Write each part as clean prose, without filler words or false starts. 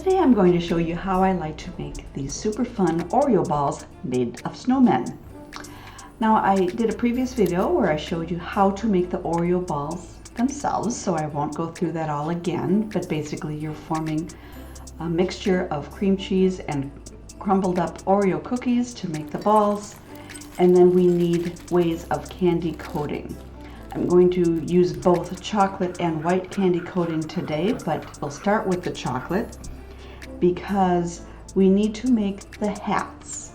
Today I'm going to show you how I like to make these super fun Oreo balls made of snowmen. Now I did a previous video where I showed you how to make the Oreo balls themselves, so I won't go through that all again, but basically you're forming a mixture of cream cheese and crumbled up Oreo cookies to make the balls, and then we need ways of candy coating. I'm going to use both chocolate and white candy coating today, but we'll start with the chocolate because we need to make the hats.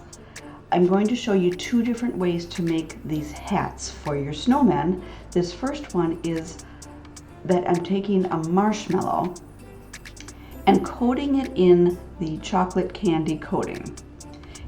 I'm going to show you two different ways to make these hats for your snowmen. This first one is that I'm taking a marshmallow and coating it in the chocolate candy coating.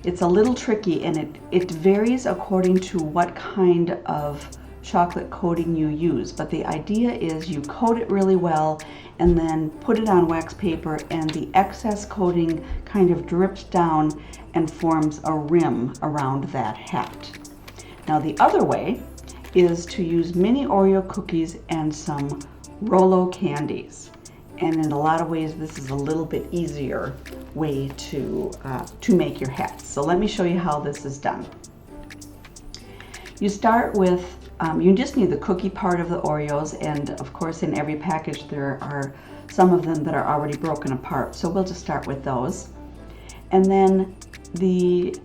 It's a little tricky and it varies according to what kind of chocolate coating you use, but the idea is you coat it really well and then put it on wax paper, and the excess coating kind of drips down and forms a rim around that hat. Now the other way is to use mini Oreo cookies and some Rolo candies, and in a lot of ways this is a little bit easier way to make your hats. So let me show you how this is done. You start with you just need the cookie part of the Oreos, and of course in every package there are some of them that are already broken apart, so we'll just start with those. And then the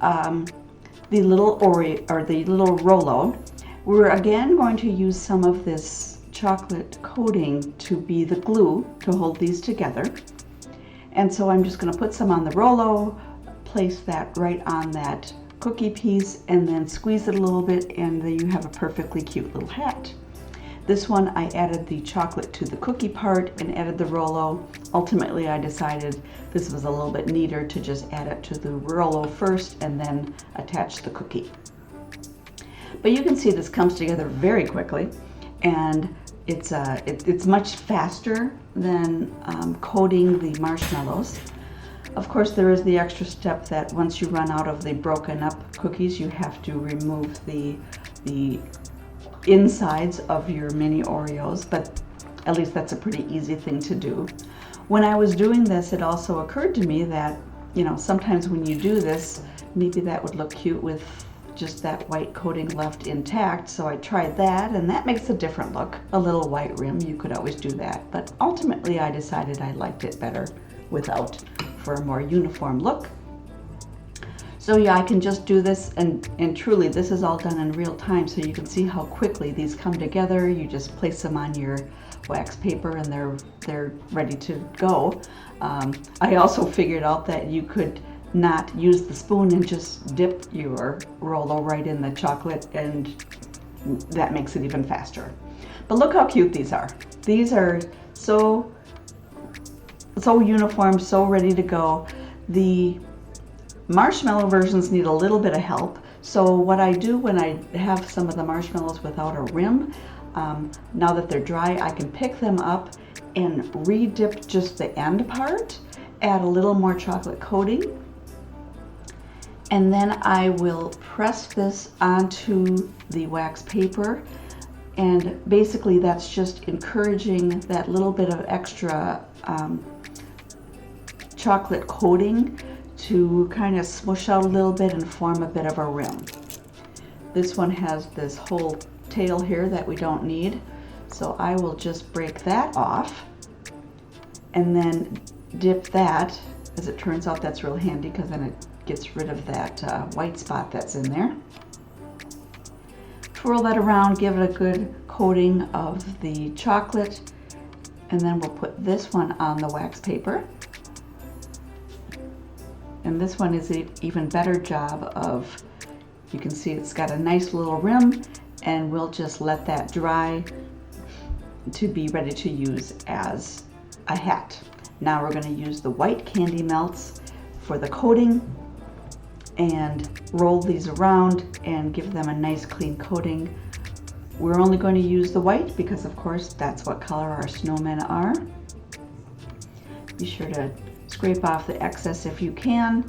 little Oreo, or the little Rolo, we're again going to use some of this chocolate coating to be the glue to hold these together. And so I'm just going to put some on the Rolo, place that right on that cookie piece, and then squeeze it a little bit, and then you have a perfectly cute little hat. This one I added the chocolate to the cookie part and added the Rolo. Ultimately I decided this was a little bit neater to just add it to the Rolo first and then attach the cookie. But you can see this comes together very quickly, and it's much faster than coating the marshmallows. Of course, there is the extra step that once you run out of the broken up cookies, you have to remove the insides of your mini Oreos, but at least that's a pretty easy thing to do. When I was doing this, it also occurred to me that, you know, sometimes when you do this, maybe that would look cute with just that white coating left intact. So I tried that, and that makes a different look. A little white rim, you could always do that, but ultimately I decided I liked it better without, for a more uniform look. So yeah, I can just do this, and truly this is all done in real time, so you can see how quickly these come together. You just place them on your wax paper and they're ready to go. I also figured out that you could not use the spoon and just dip your Rolo right in the chocolate, and that makes it even faster. But look how cute these are. These are so uniform, so ready to go. The marshmallow versions need a little bit of help. So what I do when I have some of the marshmallows without a rim, now that they're dry, I can pick them up and re-dip just the end part, add a little more chocolate coating, and then I will press this onto the wax paper. And basically that's just encouraging that little bit of extra chocolate coating to kind of smush out a little bit and form a bit of a rim. This one has this whole tail here that we don't need, so I will just break that off and then dip that. As it turns out, that's real handy because then it gets rid of that white spot that's in there. Twirl that around, give it a good coating of the chocolate, and then we'll put this one on the wax paper. And this one is an even better job of, you can see it's got a nice little rim, and we'll just let that dry to be ready to use as a hat. Now we're going to use the white candy melts for the coating and roll these around and give them a nice clean coating. We're only going to use the white because of course that's what color our snowmen are. Be sure to scrape off the excess if you can,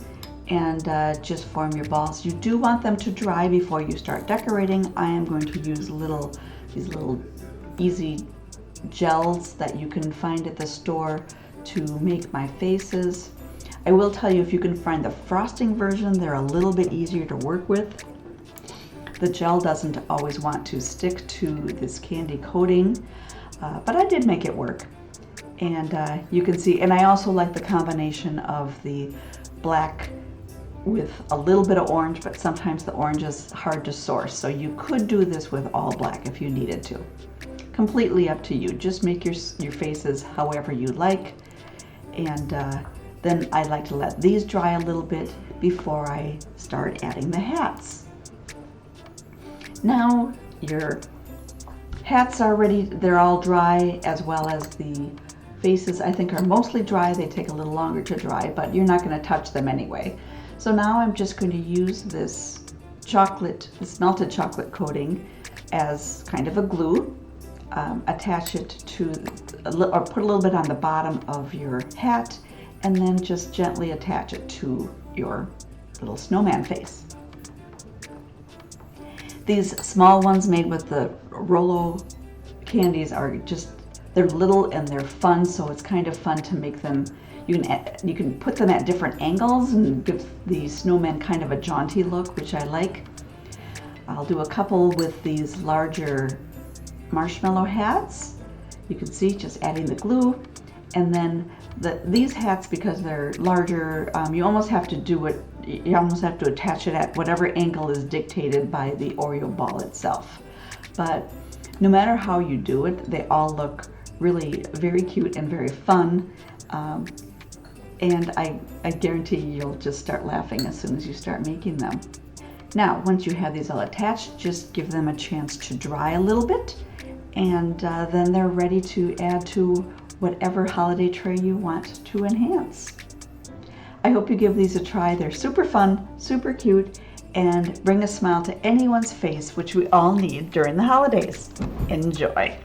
and just form your balls. You do want them to dry before you start decorating. I am going to use these little easy gels that you can find at the store to make my faces. I will tell you, if you can find the frosting version, they're a little bit easier to work with. The gel doesn't always want to stick to this candy coating, but I did make it work. And you can see, and I also like the combination of the black with a little bit of orange, but sometimes the orange is hard to source. So you could do this with all black if you needed to. Completely up to you. Just make your faces however you like. And then I like to let these dry a little bit before I start adding the hats. Now your hats are ready. They're all dry, as well as the faces I think are mostly dry. They take a little longer to dry, but you're not going to touch them anyway. So now I'm just going to use this melted chocolate coating as kind of a glue. Attach it to, or put a little bit on the bottom of your hat, and then just gently attach it to your little snowman face. These small ones made with the Rolo candies are just, they're little and they're fun, so it's kind of fun to make them. You can put them at different angles and give the snowman kind of a jaunty look, which I like. I'll do a couple with these larger marshmallow hats. You can see just adding the glue, and then these hats, because they're larger, you almost have to do it. You almost have to attach it at whatever angle is dictated by the Oreo ball itself. But no matter how you do it, they all look really very cute and very fun. And I guarantee you'll just start laughing as soon as you start making them. Now, once you have these all attached, just give them a chance to dry a little bit, and then they're ready to add to whatever holiday tray you want to enhance. I hope you give these a try. They're super fun, super cute, and bring a smile to anyone's face, which we all need during the holidays. Enjoy.